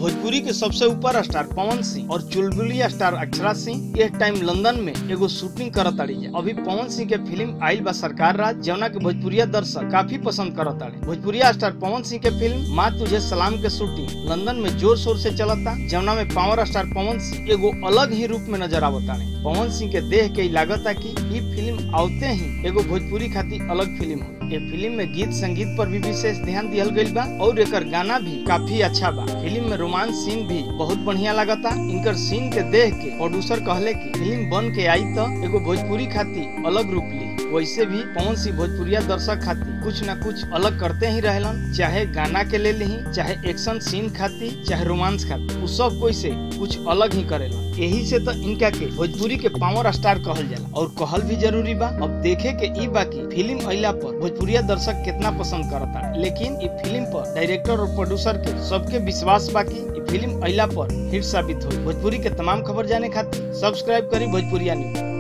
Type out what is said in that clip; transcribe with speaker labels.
Speaker 1: भोजपुरी के सबसे ऊपर स्टार पवन सिंह और चुलबुलिया स्टार अक्षरा सिंह एक टाइम लंदन में एगो शूटिंग करत ताड़ी। अभी पवन सिंह के फिल्म आइल बा सरकार राज, जौना के भोजपुरिया दर्शक काफी पसंद करत ताड़े। भोजपुरिया स्टार पवन सिंह के फिल्म माँ तुझे सलाम के शूटिंग लंदन में जोर शोर से चलता, जौना में पावर स्टार पवन सिंह एगो अलग ही रूप में नजर आवताड़े। पवन सिंह के देख के लागता कि ई फिल्म आवते ही एगो भोजपुरी खातिर अलग फिल्म हो। ये फिल्म में गीत संगीत पर भी विशेष ध्यान दिहल गइल बा और एकर गाना भी काफी अच्छा बा। फिल्म में रोमांस सीन भी बहुत बढ़िया लगता। इनकर सीन के देख के प्रोड्यूसर कहले कि फिल्म बन के आई तो एगो भोजपुरी खातिर अलग रूप ली। वैसे भी पवन सिंह भोजपुरिया दर्शक खातिर कुछ न कुछ अलग करते ही रहेलन, चाहे गाना के ले ली, चाहे एक्शन सीन खातिर, चाहे रोमांस खातिर, वो सब कोई से कुछ अलग ही करेलन। यही से तो इनका के भोजपुरी के पावर स्टार कहल जाला और कहल भी जरूरी बा। अब देखे के ई बाकी फिल्म अइला पर भोजपुरिया दर्शक कितना पसंद करता, लेकिन ई फिल्म पर डायरेक्टर और प्रोड्यूसर के सबके विश्वास बाकी ई फिल्म अइला पर हिट साबित हो। भोजपुरी के तमाम खबर जाने खातिर सब्सक्राइब करी भोजपुरिया न्यूज।